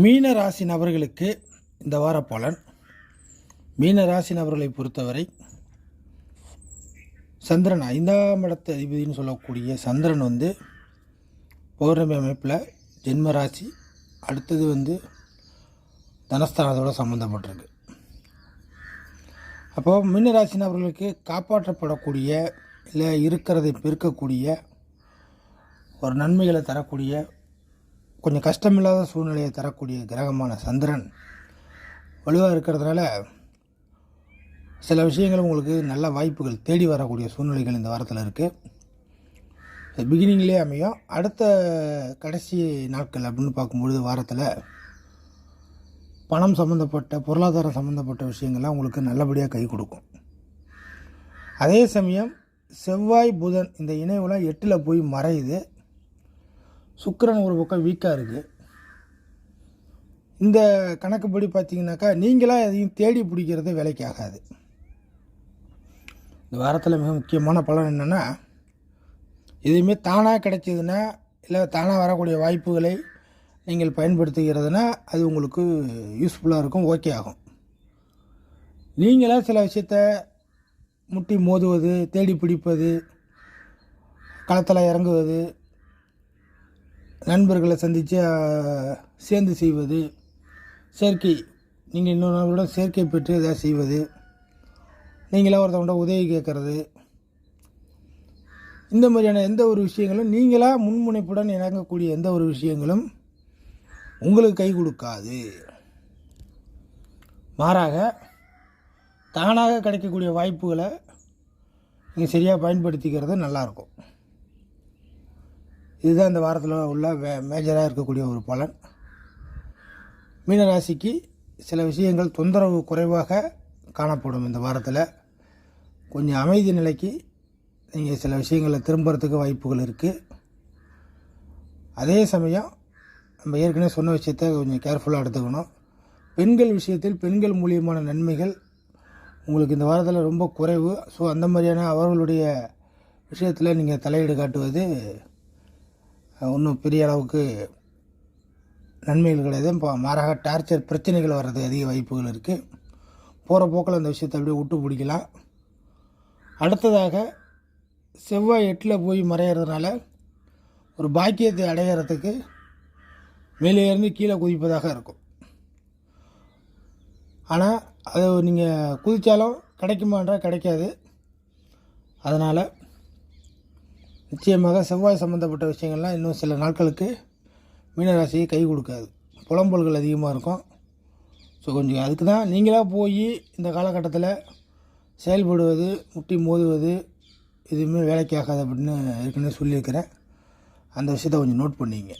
மீன ராசி நபர்களுக்கு இந்த வார பலன். மீன ராசி நபர்களை பொறுத்தவரை சந்திரன் 5ஆம் இடத்து அதிபதினு சொல்லக்கூடிய சந்திரன் பௌர்ணமி அமைப்பில் ஜென்ம ராசி, அடுத்தது தனஸ்தானத்தோடு சம்மந்தப்பட்டிருக்கு. அப்போது மீன ராசி நபர்களுக்கு காப்பாற்றப்படக்கூடிய இல்லை இருக்கிறதை பெருக்கக்கூடிய ஒரு நன்மைகளை தரக்கூடிய கொஞ்சம் கஷ்டமில்லாத சூழ்நிலையை தரக்கூடிய கிரகமான சந்திரன் வலுவாக இருக்கிறதுனால சில விஷயங்கள் உங்களுக்கு நல்ல வாய்ப்புகள் தேடி வரக்கூடிய சூழ்நிலைகள் இந்த வாரத்தில் இருக்குது. பிகினிங்லேயே அமையும். அடுத்த கடைசி நாட்கள் அப்படின்னு பார்க்கும்பொழுது வாரத்தில் பணம் சம்மந்தப்பட்ட பொருளாதாரம் சம்மந்தப்பட்ட விஷயங்கள்லாம் உங்களுக்கு நல்லபடியாக கை கொடுக்கும். அதே சமயம் செவ்வாய் புதன் இந்த இணைவுலாம் 8ல் போய் மறையுது. சுக்கிரன் ஒரு பக்கம் வீக்காக இருக்குது. இந்த கணக்குப்படி பார்த்திங்கனாக்கா நீங்களாக எதையும் தேடி பிடிக்கிறது வேலைக்கு ஆகாது. இந்த வாரத்தில் மிக முக்கியமான பலன் என்னென்னா, எதுவுமே தானாக கிடைச்சதுன்னா இல்லை தானாக வரக்கூடிய வாய்ப்புகளை நீங்கள் பயன்படுத்துகிறதுனா அது உங்களுக்கு யூஸ்ஃபுல்லாக இருக்கும், ஓகே ஆகும். நீங்களாக சில விஷயத்தை முட்டி மோதுவது, தேடி பிடிப்பது, களத்தில் இறங்குவது, நண்பர்களை சந்தித்து சேர்ந்து செய்வது, சேர்க்கை, நீங்கள் இன்னொருவரோட சேர்க்கை பெற்று எதாவது செய்வது, நீங்களாக ஒருத்தவங்கள்ட்ட உதவி கேட்குறது, இந்த மாதிரியான எந்த ஒரு விஷயங்களும் நீங்களாக முன்முனைப்புடன் இறங்கக்கூடிய எந்த ஒரு விஷயங்களும் உங்களுக்கு கை கொடுக்காது. மாறாக தானாக கிடைக்கக்கூடிய வாய்ப்புகளை நீங்கள் சரியாக பயன்படுத்திக்கிறது நல்லாயிருக்கும். இதுதான் இந்த வாரத்தில் உள்ள மேஜராக இருக்கக்கூடிய ஒரு பலன். மீனராசிக்கு சில விஷயங்கள் தொந்தரவு குறைவாக காணப்படும். இந்த வாரத்தில் கொஞ்சம் அமைதி நிலைக்கு நீங்கள் சில விஷயங்களை திரும்புறதுக்கு வாய்ப்புகள் இருக்குது. அதே சமயம் நம்ம ஏற்கனவே சொன்ன விஷயத்தை கொஞ்சம் கேர்ஃபுல்லாக எடுத்துக்கணும். பெண்கள் விஷயத்தில் பெண்கள் மூலியமான நன்மைகள் உங்களுக்கு இந்த வாரத்தில் ரொம்ப குறைவு. ஸோ அந்த மாதிரியான அவர்களுடைய விஷயத்தில் நீங்கள் தலையீடு காட்டுவது ஒன்றும் பெரிய அளவுக்கு நன்மைகள் கிடையாது. இப்போ மாறாக டார்ச்சர் பிரச்சனைகள் வர்றதுக்கு அதிக வாய்ப்புகள் இருக்குது. போகிற போக்கில் அந்த விஷயத்தை அப்படியே விட்டு பிடிக்கலாம். அடுத்ததாக செவ்வாய் 8ல் போய் மறையிறதுனால ஒரு பாக்கியத்தை அடையிறதுக்கு மேலே இருந்து கீழே குதிப்பதாக இருக்கும். ஆனால் அது நீங்கள் குதித்தாலும் கிடைக்குமான்றால் கிடைக்காது. அதனால் நிச்சயமாக செவ்வாய் சம்மந்தப்பட்ட விஷயங்கள்லாம் இன்னும் சில நாட்களுக்கு மீனராசியை கை கொடுக்காது. புலம்பல்கள் அதிகமாக இருக்கும். ஸோ கொஞ்சம் அதுக்கு தான் நீங்களாக போய் இந்த காலகட்டத்தில் செயல்படுவது, முட்டி மோதுவது எதுவுமே வேலைக்கு ஆகாது அப்படின்னு ஏற்கனவே சொல்லியிருக்கிறேன். அந்த விஷயத்தை கொஞ்சம் நோட் பண்ணிங்க.